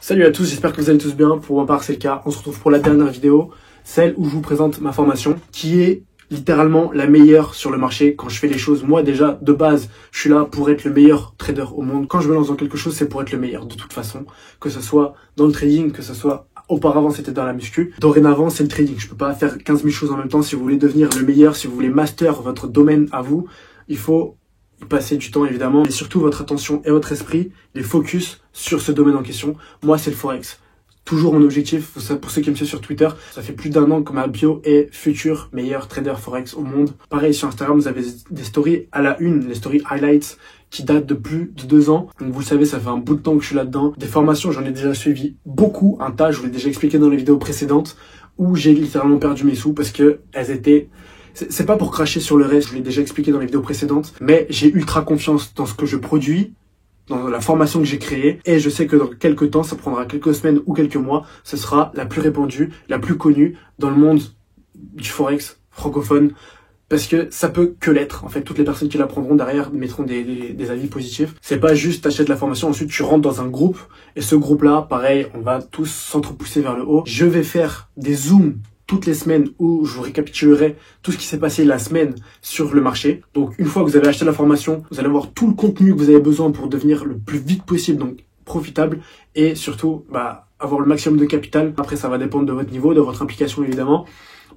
Salut à tous, j'espère que vous allez tous bien. Pour ma part, c'est le cas. On se retrouve pour la dernière vidéo, celle où je vous présente ma formation, qui est littéralement la meilleure sur le marché quand je fais les choses. Moi, déjà, de base, je suis là pour être le meilleur trader au monde. Quand je me lance dans quelque chose, c'est pour être le meilleur, de toute façon. Que ce soit dans le trading, que ce soit auparavant, c'était dans la muscu. Dorénavant, c'est le trading. Je peux pas faire 15 000 choses en même temps. Si vous voulez devenir le meilleur, si vous voulez master votre domaine à vous, il faut y passer du temps, évidemment. Et surtout, votre attention et votre esprit, les focus sur ce domaine en question. Moi, c'est le Forex. Toujours mon objectif, pour ceux qui me suivent sur Twitter, ça fait plus d'1 an que ma bio est futur meilleur trader Forex au monde. Pareil, sur Instagram, vous avez des stories à la une, les stories highlights, qui datent de plus de 2 ans. Donc vous le savez, ça fait un bout de temps que je suis là-dedans. Des formations, j'en ai déjà suivi beaucoup, un tas, je vous l'ai déjà expliqué dans les vidéos précédentes, où j'ai littéralement perdu mes sous parce que elles étaient... C'est pas pour cracher sur le reste, je l'ai déjà expliqué dans les vidéos précédentes, mais j'ai ultra confiance dans ce que je produis, dans la formation que j'ai créée, et je sais que dans quelques temps, ça prendra quelques semaines ou quelques mois, ce sera la plus répandue, la plus connue dans le monde du Forex francophone, parce que ça peut que l'être. En fait, toutes les personnes qui l'apprendront derrière mettront des avis positifs. C'est pas juste t'achètes la formation, ensuite tu rentres dans un groupe, et ce groupe-là, pareil, on va tous s'entrepousser vers le haut. Je vais faire des zooms toutes les semaines où je vous récapitulerai tout ce qui s'est passé la semaine sur le marché. Donc une fois que vous avez acheté la formation, vous allez avoir tout le contenu que vous avez besoin pour devenir le plus vite possible, donc profitable, et surtout avoir le maximum de capital. Après, ça va dépendre de votre niveau, de votre implication évidemment.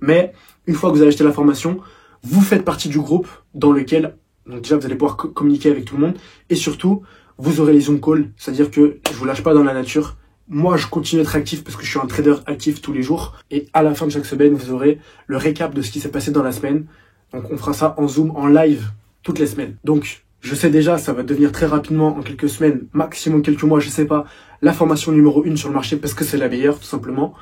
Mais une fois que vous avez acheté la formation, vous faites partie du groupe dans lequel, donc déjà vous allez pouvoir communiquer avec tout le monde, et surtout vous aurez les Zoom calls, c'est-à-dire que je vous lâche pas dans la nature. Moi, je continue d'être actif parce que je suis un trader actif tous les jours. Et à la fin de chaque semaine, vous aurez le récap de ce qui s'est passé dans la semaine. Donc, on fera ça en Zoom, en live, toutes les semaines. Donc, je sais déjà, ça va devenir très rapidement, en quelques semaines, maximum quelques mois, je sais pas, la formation numéro 1 sur le marché parce que c'est la meilleure, tout simplement.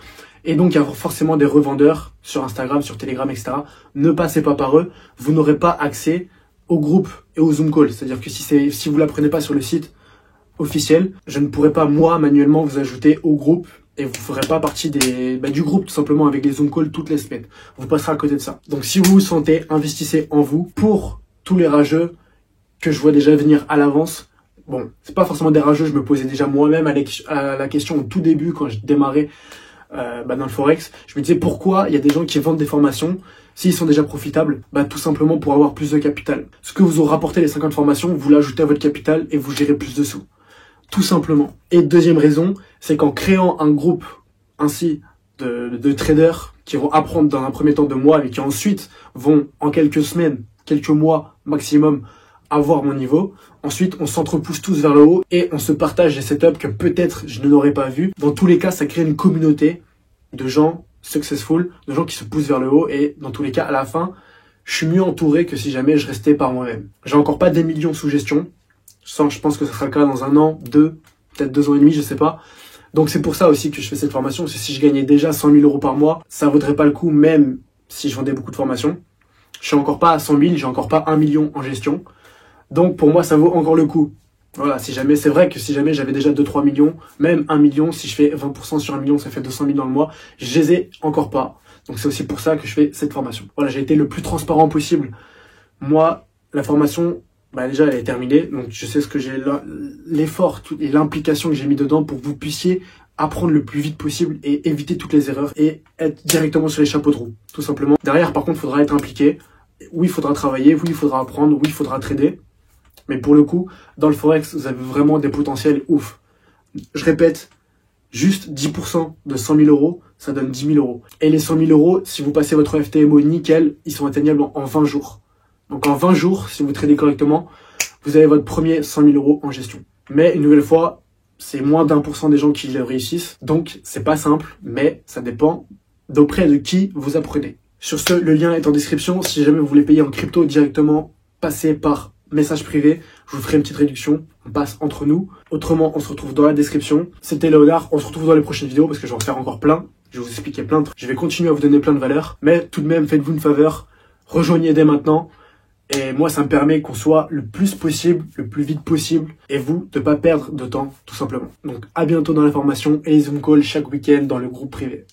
Et donc, il y a forcément des revendeurs sur Instagram, sur Telegram, etc. Ne passez pas par eux. Vous n'aurez pas accès au groupe et au Zoom call. C'est-à-dire que si vous l'apprenez pas sur le site officiel, je ne pourrais pas moi manuellement vous ajouter au groupe et vous ferez pas partie du groupe tout simplement avec les Zoom calls toutes les semaines. Vous passerez à côté de ça. Donc si vous vous sentez, investissez en vous. Pour tous les rageux que je vois déjà venir à l'avance, bon, c'est pas forcément des rageux, je me posais déjà moi-même à la question au tout début quand je démarrais dans le Forex, je me disais pourquoi il y a des gens qui vendent des formations s'ils sont déjà profitables, tout simplement pour avoir plus de capital. Ce que vous aurez rapporté les 50 formations, vous l'ajoutez à votre capital et vous gérez plus de sous. Tout simplement. Et deuxième raison, c'est qu'en créant un groupe ainsi de traders qui vont apprendre dans un premier temps de moi et qui ensuite vont en quelques semaines, quelques mois maximum avoir mon niveau, ensuite on s'entrepousse tous vers le haut et on se partage des setups que peut-être je n'aurais pas vu. Dans tous les cas, ça crée une communauté de gens successful, de gens qui se poussent vers le haut et dans tous les cas, à la fin, je suis mieux entouré que si jamais je restais par moi-même. J'ai encore pas des millions sous gestion. Je pense que ce sera le cas dans 1 an, 2, peut-être 2 ans et demi, je sais pas. Donc c'est pour ça aussi que je fais cette formation, parce que si je gagnais déjà 100 000 euros par mois, ça vaudrait pas le coup, même si je vendais beaucoup de formations. Je suis encore pas à 100 000, j'ai encore pas 1 million en gestion. Donc pour moi, ça vaut encore le coup. Voilà, c'est vrai que si jamais j'avais déjà 2-3 millions, même 1 million, si je fais 20% sur 1 million, ça fait 200 000 dans le mois, je les ai encore pas. Donc c'est aussi pour ça que je fais cette formation. Voilà, j'ai été le plus transparent possible. Moi, la formation, déjà elle est terminée, donc je sais ce que j'ai, l'effort et l'implication que j'ai mis dedans pour que vous puissiez apprendre le plus vite possible et éviter toutes les erreurs et être directement sur les chapeaux de roue, tout simplement. Derrière, par contre, il faudra être impliqué. Oui, il faudra travailler, oui, il faudra apprendre, oui, il faudra trader. Mais pour le coup, dans le Forex, vous avez vraiment des potentiels ouf. Je répète, juste 10% de 100 000 euros, ça donne 10 000 euros. Et les 100 000 euros, si vous passez votre FTMO nickel, ils sont atteignables en 20 jours. Donc en 20 jours, si vous tradez correctement, vous avez votre premier 100 000 euros en gestion. Mais une nouvelle fois, c'est moins d'1% des gens qui le réussissent. Donc c'est pas simple, mais ça dépend d'auprès de qui vous apprenez. Sur ce, le lien est en description. Si jamais vous voulez payer en crypto directement, passez par message privé. Je vous ferai une petite réduction. On passe entre nous. Autrement, on se retrouve dans la description. C'était Léonard. On se retrouve dans les prochaines vidéos parce que je vais en faire encore plein. Je vais vous expliquer plein de trucs. Je vais continuer à vous donner plein de valeurs. Mais tout de même, faites-vous une faveur. Rejoignez dès maintenant. Et moi, ça me permet qu'on soit le plus possible, le plus vite possible, et vous, de pas perdre de temps, tout simplement. Donc, à bientôt dans la formation et les Zoom calls chaque week-end dans le groupe privé.